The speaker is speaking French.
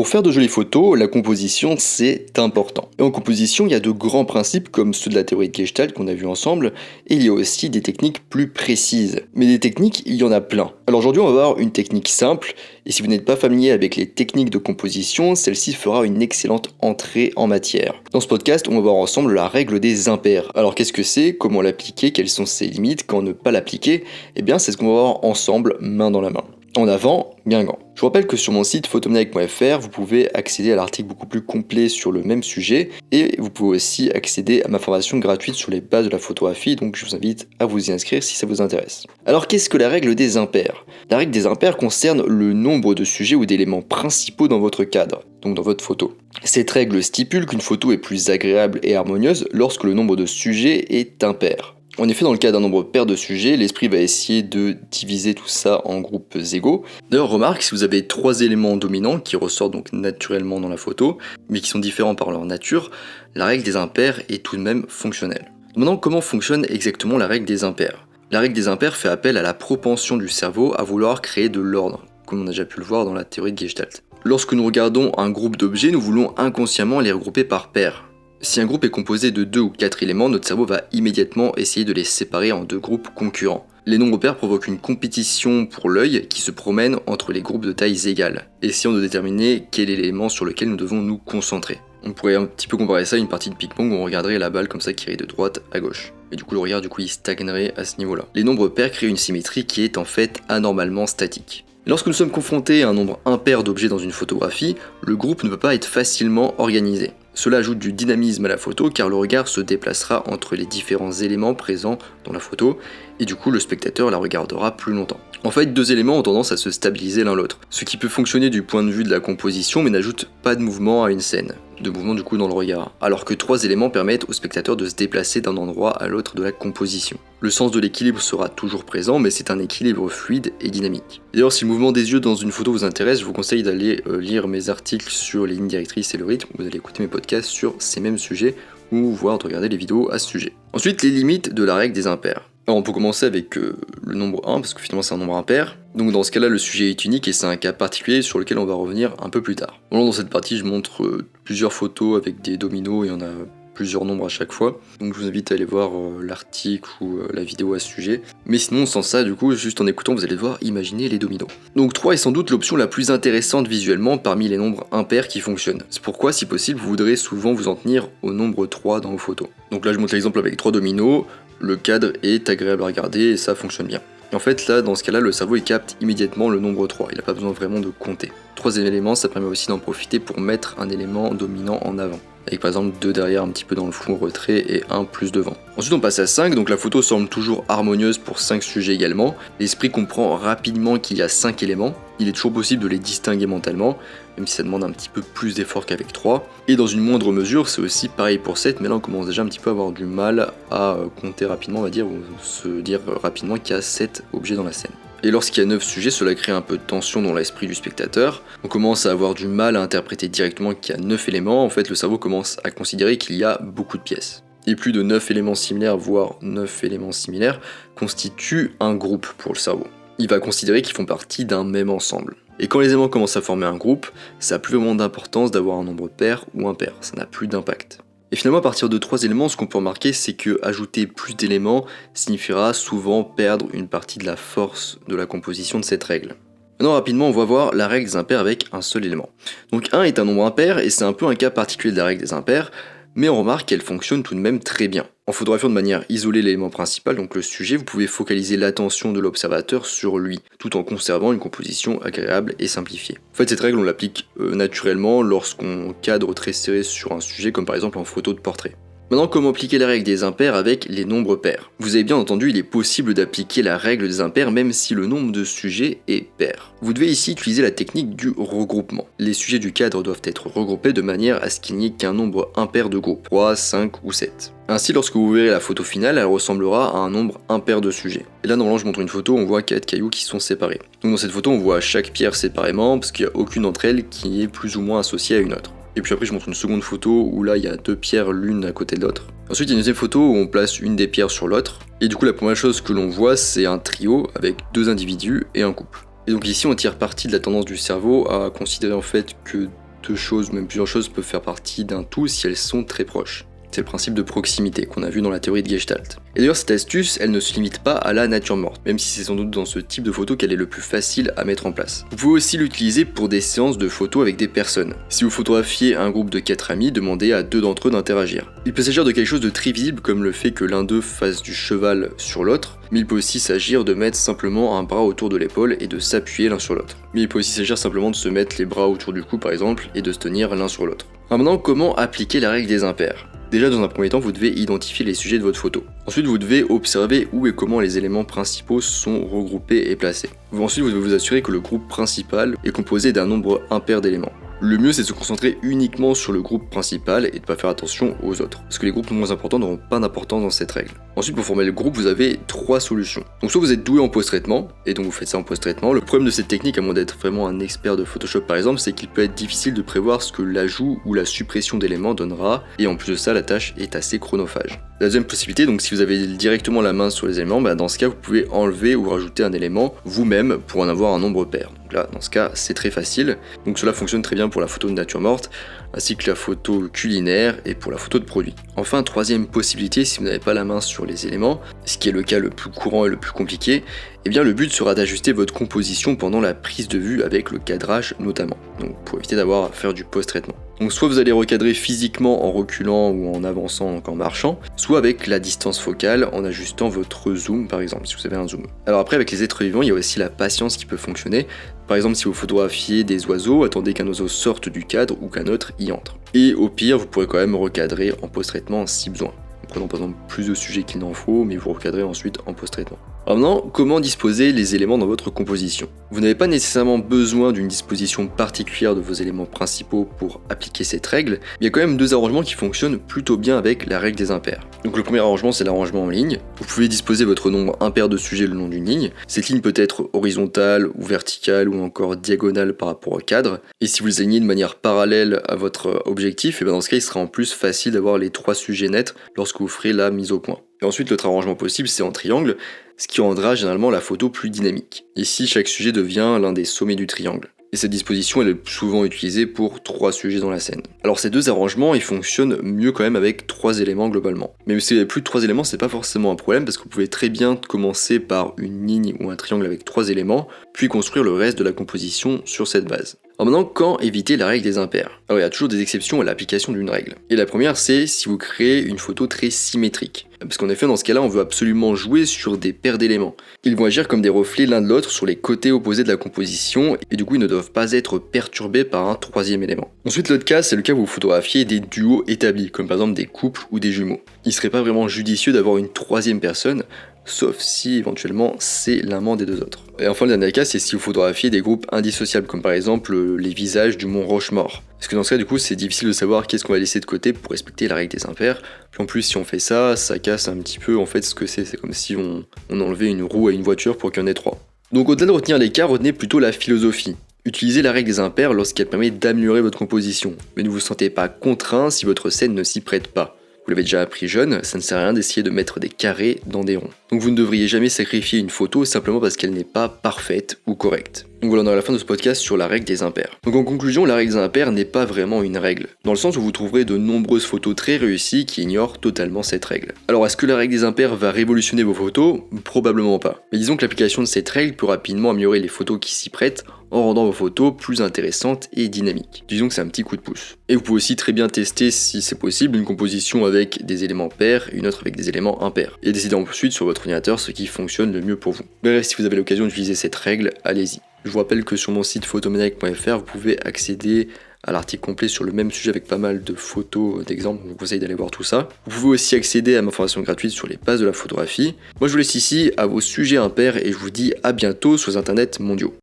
Pour faire de jolies photos, la composition c'est important. Et en composition, il y a de grands principes comme ceux de la théorie de Gestalt qu'on a vu ensemble, et il y a aussi des techniques plus précises. Mais des techniques, il y en a plein. Alors aujourd'hui, on va voir une technique simple, et si vous n'êtes pas familier avec les techniques de composition, celle-ci fera une excellente entrée en matière. Dans ce podcast, on va voir ensemble la règle des impairs. Alors qu'est-ce que c'est, comment l'appliquer, quelles sont ses limites, quand ne pas l'appliquer? Eh bien, c'est ce qu'on va voir ensemble, main dans la main. En avant, Guingamp. Je vous rappelle que sur mon site photomaniac.fr, vous pouvez accéder à l'article beaucoup plus complet sur le même sujet et vous pouvez aussi accéder à ma formation gratuite sur les bases de la photographie, donc je vous invite à vous y inscrire si ça vous intéresse. Alors qu'est-ce que la règle des impairs? La règle des impairs concerne le nombre de sujets ou d'éléments principaux dans votre cadre, donc dans votre photo. Cette règle stipule qu'une photo est plus agréable et harmonieuse lorsque le nombre de sujets est impair. En effet, dans le cas d'un nombre pair de sujets, l'esprit va essayer de diviser tout ça en groupes égaux. D'ailleurs, remarque, si vous avez trois éléments dominants qui ressortent donc naturellement dans la photo, mais qui sont différents par leur nature, la règle des impairs est tout de même fonctionnelle. Maintenant, comment fonctionne exactement la règle des impairs? La règle des impairs fait appel à la propension du cerveau à vouloir créer de l'ordre, comme on a déjà pu le voir dans la théorie de Gestalt. Lorsque nous regardons un groupe d'objets, nous voulons inconsciemment les regrouper par paires. Si un groupe est composé de 2 ou 4 éléments, notre cerveau va immédiatement essayer de les séparer en deux groupes concurrents. Les nombres pairs provoquent une compétition pour l'œil qui se promène entre les groupes de tailles égales, essayant de déterminer quel est l'élément sur lequel nous devons nous concentrer. On pourrait un petit peu comparer ça à une partie de ping-pong où on regarderait la balle comme ça qui irait de droite à gauche. Et du coup le regard il stagnerait à ce niveau-là. Les nombres pairs créent une symétrie qui est en fait anormalement statique. Lorsque nous sommes confrontés à un nombre impair d'objets dans une photographie, le groupe ne peut pas être facilement organisé. Cela ajoute du dynamisme à la photo car le regard se déplacera entre les différents éléments présents dans la photo et du coup le spectateur la regardera plus longtemps. En fait, deux éléments ont tendance à se stabiliser l'un l'autre, ce qui peut fonctionner du point de vue de la composition mais n'ajoute pas de mouvement à une scène, de mouvement du coup dans le regard, alors que trois éléments permettent au spectateur de se déplacer d'un endroit à l'autre de la composition. Le sens de l'équilibre sera toujours présent mais c'est un équilibre fluide et dynamique. D'ailleurs, si le mouvement des yeux dans une photo vous intéresse, je vous conseille d'aller lire mes articles sur les lignes directrices et le rythme, vous allez écouter mes podcasts sur ces mêmes sujets ou voir de regarder les vidéos à ce sujet. Ensuite, les limites de la règle des impairs. Alors on peut commencer avec le nombre 1 parce que finalement c'est un nombre impair. Donc dans ce cas-là, le sujet est unique et c'est un cas particulier sur lequel on va revenir un peu plus tard. Dans cette partie, je montre plusieurs photos avec des dominos, il y en a plusieurs nombres à chaque fois. Donc je vous invite à aller voir l'article ou la vidéo à ce sujet. Mais sinon, sans ça, du coup, juste en écoutant, vous allez devoir imaginer les dominos. Donc 3 est sans doute l'option la plus intéressante visuellement parmi les nombres impairs qui fonctionnent. C'est pourquoi, si possible, vous voudrez souvent vous en tenir au nombre 3 dans vos photos. Donc là, je montre l'exemple avec 3 dominos. Le cadre est agréable à regarder et ça fonctionne bien. Et en fait là, dans ce cas-là, le cerveau il capte immédiatement le nombre 3, il n'a pas besoin vraiment de compter. 3 éléments, ça permet aussi d'en profiter pour mettre un élément dominant en avant. Avec par exemple 2 derrière un petit peu dans le flou en retrait et 1 plus devant. Ensuite on passe à 5, donc la photo semble toujours harmonieuse pour 5 sujets également. L'esprit comprend rapidement qu'il y a 5 éléments, il est toujours possible de les distinguer mentalement, même si ça demande un petit peu plus d'effort qu'avec 3. Et dans une moindre mesure, c'est aussi pareil pour 7, mais là on commence déjà un petit peu à avoir du mal à compter rapidement, on va dire, ou se dire rapidement qu'il y a 7 objets dans la scène. Et lorsqu'il y a 9 sujets, cela crée un peu de tension dans l'esprit du spectateur. On commence à avoir du mal à interpréter directement qu'il y a 9 éléments, en fait le cerveau commence à considérer qu'il y a beaucoup de pièces. Et plus de 9 éléments similaires, voire 9 éléments similaires, constituent un groupe pour le cerveau. Il va considérer qu'ils font partie d'un même ensemble. Et quand les éléments commencent à former un groupe, ça n'a plus vraiment d'importance d'avoir un nombre pair ou impair, ça n'a plus d'impact. Et finalement, à partir de 3 éléments, ce qu'on peut remarquer, c'est que ajouter plus d'éléments signifiera souvent perdre une partie de la force de la composition de cette règle. Maintenant, rapidement, on va voir la règle des impairs avec un seul élément. Donc 1 est un nombre impair, et c'est un peu un cas particulier de la règle des impairs, mais on remarque qu'elle fonctionne tout de même très bien. En photographiant de manière isolée l'élément principal, donc le sujet, vous pouvez focaliser l'attention de l'observateur sur lui, tout en conservant une composition agréable et simplifiée. En fait, cette règle, on l'applique naturellement lorsqu'on cadre très serré sur un sujet, comme par exemple en photo de portrait. Maintenant, comment appliquer la règle des impairs avec les nombres pairs? Vous avez bien entendu, il est possible d'appliquer la règle des impairs même si le nombre de sujets est pair. Vous devez ici utiliser la technique du regroupement. Les sujets du cadre doivent être regroupés de manière à ce qu'il n'y ait qu'un nombre impair de groupes, 3, 5 ou 7. Ainsi, lorsque vous verrez la photo finale, elle ressemblera à un nombre impair de sujets. Et là, normalement, je montre une photo, on voit 4 cailloux qui sont séparés. Donc dans cette photo, on voit chaque pierre séparément, parce qu'il n'y a aucune d'entre elles qui est plus ou moins associée à une autre. Et puis après je montre une seconde photo où là il y a 2 pierres l'une à côté de l'autre. Ensuite il y a une deuxième photo où on place une des pierres sur l'autre. Et du coup la première chose que l'on voit c'est un trio avec 2 individus et un couple. Et donc ici on tire parti de la tendance du cerveau à considérer en fait que deux choses, même plusieurs choses peuvent faire partie d'un tout si elles sont très proches. C'est le principe de proximité qu'on a vu dans la théorie de Gestalt. Et d'ailleurs cette astuce, elle ne se limite pas à la nature morte, même si c'est sans doute dans ce type de photo qu'elle est le plus facile à mettre en place. Vous pouvez aussi l'utiliser pour des séances de photos avec des personnes. Si vous photographiez un groupe de 4 amis, demandez à 2 d'entre eux d'interagir. Il peut s'agir de quelque chose de très visible comme le fait que l'un d'eux fasse du cheval sur l'autre, mais il peut aussi s'agir de mettre simplement un bras autour de l'épaule et de s'appuyer l'un sur l'autre. Mais il peut aussi s'agir simplement de se mettre les bras autour du cou par exemple et de se tenir l'un sur l'autre. Alors maintenant, comment appliquer la règle des impairs ? Déjà, dans un premier temps, vous devez identifier les sujets de votre photo. Ensuite, vous devez observer où et comment les éléments principaux sont regroupés et placés. Ensuite, vous devez vous assurer que le groupe principal est composé d'un nombre impair d'éléments. Le mieux, c'est de se concentrer uniquement sur le groupe principal et de ne pas faire attention aux autres, parce que les groupes moins importants n'auront pas d'importance dans cette règle. Ensuite, pour former le groupe, vous avez 3 solutions. Donc soit vous êtes doué en post-traitement, et donc vous faites ça en post-traitement. Le problème de cette technique, à moins d'être vraiment un expert de Photoshop par exemple, c'est qu'il peut être difficile de prévoir ce que l'ajout ou la suppression d'éléments donnera, et en plus de ça, la tâche est assez chronophage. La deuxième possibilité, donc si vous avez directement la main sur les éléments, dans ce cas, vous pouvez enlever ou rajouter un élément vous-même pour en avoir un nombre pair. Donc là, dans ce cas, c'est très facile. Donc cela fonctionne très bien pour la photo de nature morte, ainsi que la photo culinaire et pour la photo de produit. Enfin, troisième possibilité, si vous n'avez pas la main sur les éléments, ce qui est le cas le plus courant et le plus compliqué, le but sera d'ajuster votre composition pendant la prise de vue avec le cadrage notamment, donc pour éviter d'avoir à faire du post-traitement. Donc soit vous allez recadrer physiquement en reculant ou en avançant qu'en marchant, soit avec la distance focale en ajustant votre zoom par exemple, si vous avez un zoom. Alors après avec les êtres vivants, il y a aussi la patience qui peut fonctionner. Par exemple si vous photographiez des oiseaux, attendez qu'un oiseau sorte du cadre ou qu'un autre y entre. Et au pire, vous pourrez quand même recadrer en post-traitement si besoin. En prenant par exemple plus de sujets qu'il n'en faut, mais vous recadrez ensuite en post-traitement. Alors maintenant, comment disposer les éléments dans votre composition ? Vous n'avez pas nécessairement besoin d'une disposition particulière de vos éléments principaux pour appliquer cette règle, mais il y a quand même 2 arrangements qui fonctionnent plutôt bien avec la règle des impairs. Donc le premier arrangement, c'est l'arrangement en ligne. Vous pouvez disposer votre nombre impair de sujets le long d'une ligne. Cette ligne peut être horizontale ou verticale ou encore diagonale par rapport au cadre. Et si vous les alignez de manière parallèle à votre objectif, dans ce cas, il sera en plus facile d'avoir les 3 sujets nets lorsque vous ferez la mise au point. Et ensuite, l'autre arrangement possible, c'est en triangle, ce qui rendra généralement la photo plus dynamique. Ici, chaque sujet devient l'un des sommets du triangle. Et cette disposition, elle est souvent utilisée pour 3 sujets dans la scène. Alors ces 2 arrangements, ils fonctionnent mieux quand même avec 3 éléments globalement. Mais si vous avez plus de 3 éléments, c'est pas forcément un problème parce que vous pouvez très bien commencer par une ligne ou un triangle avec 3 éléments, puis construire le reste de la composition sur cette base. Alors maintenant, quand éviter la règle des impairs ? Alors il y a toujours des exceptions à l'application d'une règle. Et la première, c'est si vous créez une photo très symétrique. Parce qu'en effet, dans ce cas-là, on veut absolument jouer sur des paires d'éléments. Ils vont agir comme des reflets l'un de l'autre sur les côtés opposés de la composition, et du coup, ils ne doivent pas être perturbés par un 3e élément. Ensuite, l'autre cas, c'est le cas où vous photographiez des duos établis, comme par exemple des couples ou des jumeaux. Il serait pas vraiment judicieux d'avoir une 3e personne, sauf si éventuellement c'est l'amant des 2 autres. Et enfin le dernier cas, c'est si vous photographiez des groupes indissociables, comme par exemple les visages du mont Rochemort. Parce que dans ce cas du coup c'est difficile de savoir qu'est-ce qu'on va laisser de côté pour respecter la règle des impairs. Puis en plus si on fait ça, ça casse un petit peu en fait ce que c'est comme si on enlevait une roue à une voiture pour qu'il y en ait 3. Donc au-delà de retenir les cas, retenez plutôt la philosophie. Utilisez la règle des impairs lorsqu'elle permet d'améliorer votre composition, mais ne vous sentez pas contraint si votre scène ne s'y prête pas. Vous l'avez déjà appris jeune, ça ne sert à rien d'essayer de mettre des carrés dans des ronds. Donc vous ne devriez jamais sacrifier une photo simplement parce qu'elle n'est pas parfaite ou correcte. Donc voilà, on est à la fin de ce podcast sur la règle des impairs. Donc en conclusion, la règle des impairs n'est pas vraiment une règle, dans le sens où vous trouverez de nombreuses photos très réussies qui ignorent totalement cette règle. Alors est-ce que la règle des impairs va révolutionner vos photos ? Probablement pas. Mais disons que l'application de cette règle peut rapidement améliorer les photos qui s'y prêtent en rendant vos photos plus intéressantes et dynamiques. Disons que c'est un petit coup de pouce. Et vous pouvez aussi très bien tester si c'est possible une composition avec des éléments pairs et une autre avec des éléments impairs. Et décider ensuite sur votre ordinateur ce qui fonctionne le mieux pour vous. Bref, si vous avez l'occasion d'utiliser cette règle, allez-y. Je vous rappelle que sur mon site photomaniac.fr, vous pouvez accéder à l'article complet sur le même sujet avec pas mal de photos d'exemples, je vous conseille d'aller voir tout ça. Vous pouvez aussi accéder à ma formation gratuite sur les bases de la photographie. Moi je vous laisse ici à vos sujets impairs et je vous dis à bientôt sur les internets mondiaux.